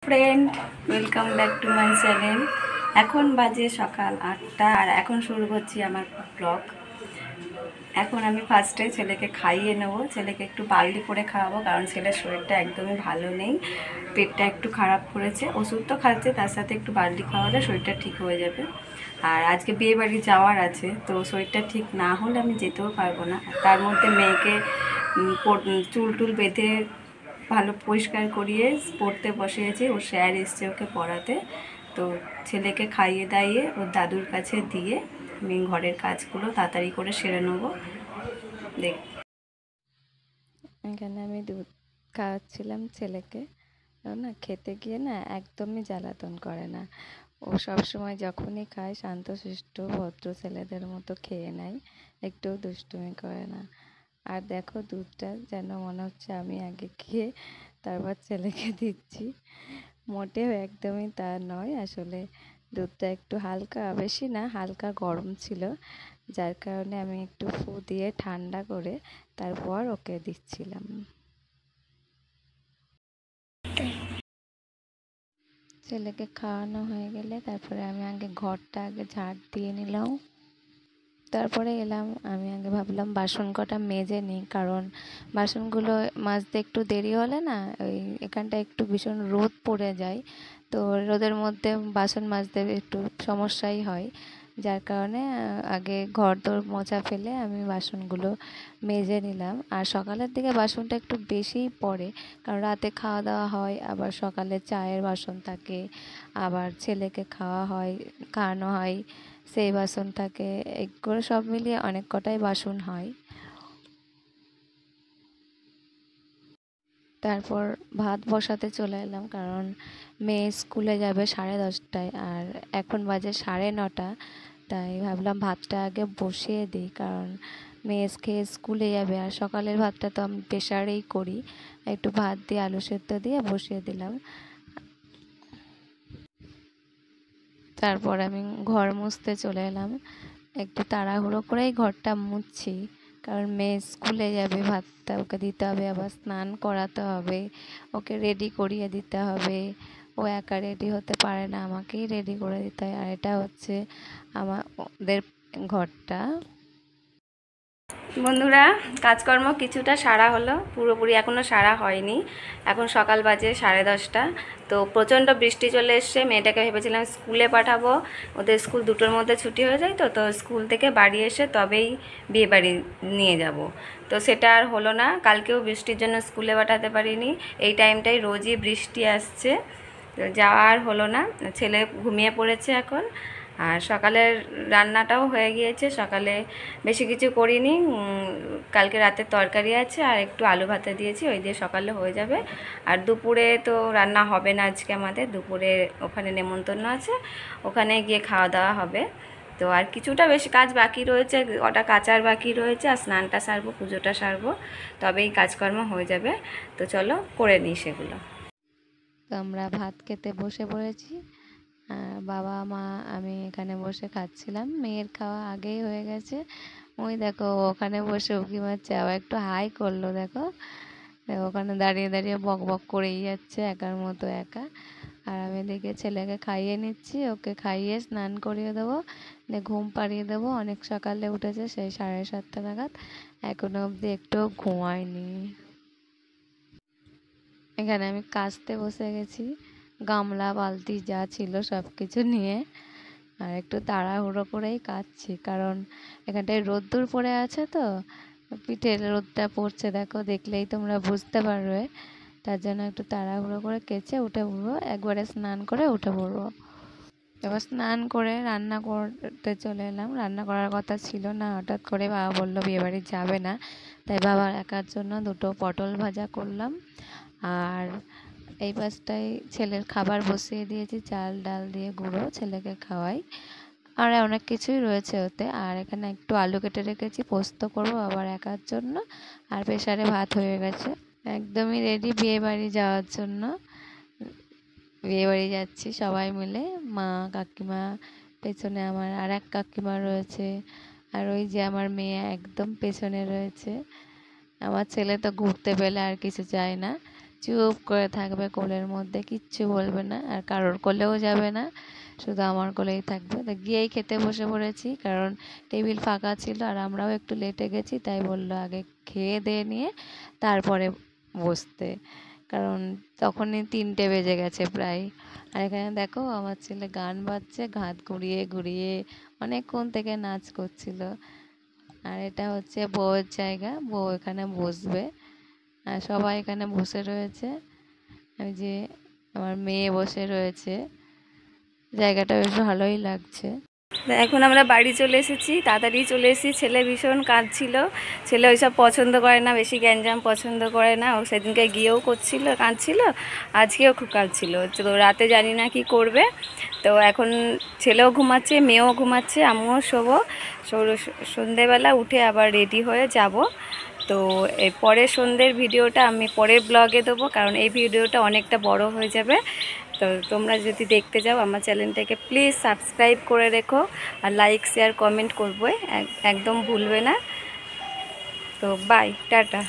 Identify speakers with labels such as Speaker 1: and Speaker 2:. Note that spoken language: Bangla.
Speaker 1: Friend, welcome back to my channel. এখন বাজে সকাল 8টা আর এখন শুরু করছি আমার ব্লগ। এখন আমি ফার্স্টে ছেলেকে খাইয়ে নেব। ছেলেকে একটু বার্লি করে খাওয়াবো, কারণ ছেলের শরীরটা একদমই ভালো নেই, পেটটা একটু খারাপ করেছে। ওষুধ তো খাচ্ছে, তার সাথে একটু বার্লি খাওয়ালে শরীরটা ঠিক হয়ে যাবে। আর আজকে বিয়ে বাড়ি যাওয়ার আছে, তো শরীরটা ঠিক না হলে আমি যেতেও পারবো না। তার মধ্যে মেয়েকে চুল টুল বেঁধে ভালো পরিষ্কার করিয়ে পড়তে বসিয়েছি। ওর স্যার এসছে ওকে পড়াতে, তো ছেলেকে খাইয়ে দাইয়ে ওর দাদুর কাছে দিয়ে আমি ঘরের কাজগুলো তাড়াতাড়ি করে সেরে নেবো। দেখ,
Speaker 2: এখানে আমি দুধ খাওয়াচ্ছিলাম ছেলেকে। ও না খেতে গিয়ে না একদমই জ্বালাতন করে না। ও সবসময় যখনই খায় শান্তশিষ্ট ভদ্র ছেলেদের মতো খেয়ে নেয়, একটুও দুষ্টুমি করে না। আর দেখো দুধটা যেন মনে হচ্ছে আমি আগে খেয়ে তারপর ছেলেকে দিচ্ছি। মোটেও একদমই তা নয়। আসলে দুধটা একটু হালকা, বেশি না, হালকা গরম ছিল, যার কারণে আমি একটু ফু দিয়ে ঠান্ডা করে তারপর ওকে দিচ্ছিলাম। ছেলেকে খাওয়ানো হয়ে গেলে তারপরে আমি আগে ঘরটা ঝাড় দিয়ে নিলাম। তারপরে এলাম, আমি আগে ভাবলাম বাসন কটা মেজে নিই, কারণ বাসনগুলো মাজতে একটু দেরি হলে না ওই এখানটা একটু ভীষণ রোদ পড়ে যায়, তো রোদের মধ্যে বাসন মাজতে একটু সমস্যাই হয়। যার কারণে আগে ঘর দোর মোছা ফেলে আমি বাসনগুলো মেজে নিলাম। আর সকালের দিকে বাসনটা একটু বেশিই পড়ে, কারণ রাতে খাওয়া দাওয়া হয়, আবার সকালে চায়ের বাসন থাকে, আবার ছেলেকে খাওয়ানো হয়, সেই বাসন থাকে। এগুলো সব মিলিয়ে অনেক কটাই বাসন হয়। তারপর ভাত বসাতে চলে এলাম, কারণ মেয়ে স্কুলে যাবে 10:30টায় আর এখন বাজে 9:30। তাই ভাবলাম ভাতটা আগে বসিয়ে দিই, কারণ মেয়ে খেয়ে স্কুলে যাবে। আর সকালের ভাতটা তো আমি প্রেশারেই করি, একটু ভাত দিয়ে আলু সেদ্ধ দিয়ে বসিয়ে দিলাম। তারপর আমি ঘর মুছতে চলে এলাম। একটু তাড়াহুড়ো করেই ঘরটা মুছছি, কারণ মেয়ে স্কুলে যাবে, ভাতটা ওকে দিতে হবে, আবার স্নান করাতে হবে, ওকে রেডি করিয়ে দিতে হবে। ও একা রেডি হতে পারে না, আমাকেই রেডি করে দিতে হয়। আর এটা হচ্ছে আমাদের ঘরটা।
Speaker 1: বন্ধুরা, কাজকর্ম কিছুটা সারা হলো, পুরোপুরি এখনও সারা হয়নি। এখন সকাল বাজে 10:30। তো প্রচণ্ড বৃষ্টি চলে এসছে। মেয়েটাকে ভেবেছিলাম স্কুলে পাঠাবো, ওদের স্কুল 2টোর মধ্যে ছুটি হয়ে যায়, তো স্কুল থেকে বাড়ি এসে তবেই বিয়ে বাড়ি নিয়ে যাব। তো সেটা আর হলো না। কালকেও বৃষ্টির জন্য স্কুলে পাঠাতে পারিনি। এই টাইমটাই রোজই বৃষ্টি আসছে, তো যাওয়া আর হলো না। ছেলে ঘুমিয়ে পড়েছে এখন। আর সকালের রান্নাটাও হয়ে গিয়েছে। সকালে বেশি কিছু করিনি, কালকে রাতের তরকারি আছে আর একটু আলু ভাতে দিয়েছি, ওই দিয়ে সকালে হয়ে যাবে। আর দুপুরে তো রান্না হবে না আজকে আমাদের, দুপুরে ওখানে নেমন্তন্ন আছে, ওখানে গিয়ে খাওয়া দাওয়া হবে। তো আর কিছুটা বেশি কাজ বাকি রয়েছে, ওটা কাচার বাকি রয়েছে, আর স্নানটা সারবো, পুজোটা সারবো, তবেই কাজকর্ম হয়ে যাবে। তো চলো করে নিই সেগুলো।
Speaker 2: তো আমরা ভাত খেতে বসে পড়েছি। বাবা মা আমি এখানে বসে খাচ্ছিলাম, মেয়ের খাওয়া আগেই হয়ে গেছে। ওই দেখো ওখানে বসে উঁকি মারছে, আবার একটু হাই করলো, দেখো দেখো ওখানে দাঁড়িয়ে দাঁড়িয়ে বক বক করেই যাচ্ছে একার মতো একা। আর আমি এদিকে ছেলেকে খাইয়ে নিচ্ছি, ওকে খাইয়ে স্নান করিয়ে দেবো, দিয়ে ঘুম পাড়িয়ে দেবো। অনেক সকালে উঠেছে, সেই 7:30 নাগাদ, এখনো অবধি একটু ঘুমায়নি। এখানে আমি কাচতে বসে গেছি, গামলা বালতি যা ছিল সব কিছু নিয়ে। আর একটু তাড়াহুড়ো করেই কাচছি, কারণ এখানটায় রোদ্দুর পড়ে আছে, তো পিঠের রোদটা পড়ছে, দেখো দেখলেই তোমরা বুঝতে পারবে। তার জন্য একটু তাড়াহুড়ো করে কেচে উঠে পড়বো, একবারে স্নান করে উঠে পড়বো। এবার স্নান করে রান্না করতে চলে এলাম। রান্না করার কথা ছিল না, হঠাৎ করে বাবা বললো বিয়েবাড়ি যাবে না, তাই বাবার একার জন্য 2টো পটল ভাজা করলাম। আর এই পাশটায় ছেলের খাবার বসিয়ে দিয়েছি, চাল ডাল দিয়ে গুঁড়ো, ছেলেকে খাওয়াই। আর অনেক কিছুই রয়েছে ওতে। আর এখানে একটু আলু কেটে রেখেছি, পোস্ত করবো আবার একার জন্য। আর প্রেসারে ভাত হয়ে গেছে, একদমই রেডি বিয়ে বাড়ি যাওয়ার জন্য। বিয়ে বাড়ি যাচ্ছি সবাই মিলে, মা কাকিমা, পেছনে আমার আর এক কাকিমা রয়েছে, আর ওই যে আমার মেয়ে একদম পেছনে রয়েছে। আমার ছেলে তো ঘুরতে পেলে আর কিছু চায় না, চুপ করে থাকবে কোলের মধ্যে, কিচ্ছু বলবে না, আর কারোর কোলেও যাবে না, শুধু আমার কোলেই থাকবে। তো গিয়েই খেতে বসে পড়েছি, কারণ টেবিল ফাঁকা ছিল আর আমরাও একটু লেটে গেছি, তাই বললো আগে খেয়ে দিয়ে নিয়ে তারপরে বসতে, কারণ তখনই 3টে বেজে গেছে প্রায়। আর এখানে দেখো আমার ছেলে গান বাজছে, ঘাত ঘুরিয়ে ঘুরিয়ে অনেকক্ষণ থেকে নাচ করছিল। আর এটা হচ্ছে বউয়ের জায়গা, বউ এখানে বসবে, আর সবাই এখানে বসে রয়েছে। ওই যে আমার মেয়ে বসে রয়েছে, জায়গাটা বেশ ভালোই লাগছে।
Speaker 1: এখন আমরা বাড়ি চলে এসেছি, তাড়াতাড়ি চলে এসেছি। ছেলে ভীষণ কাঁদছিল, ছেলে ওইসব পছন্দ করে না, বেশি গ্যাঞ্জাম পছন্দ করে না। ও সেদিনকে গিয়েও করছিল, কাঁদছিল, আজকেও খুব কাঁদছিল। তো রাতে জানি না কি করবে। তো এখন ছেলেও ঘুমাচ্ছে, মেয়েও ঘুমাচ্ছে, আমিও শোবো। সন্ধেবেলা উঠে আবার রেডি হয়ে যাব। তো এই পরের সন্ধ্যের ভিডিওটা আমি পরের ব্লগে দেবো, কারণ এই ভিডিওটা অনেকটা বড় হয়ে যাবে। তো তোমরা যদি দেখতে যাও আমার চ্যানেলটাকে প্লিজ সাবস্ক্রাইব করে রেখো, আর লাইক শেয়ার কমেন্ট করবে একদম ভুলবে না। তো বাই, টাটা।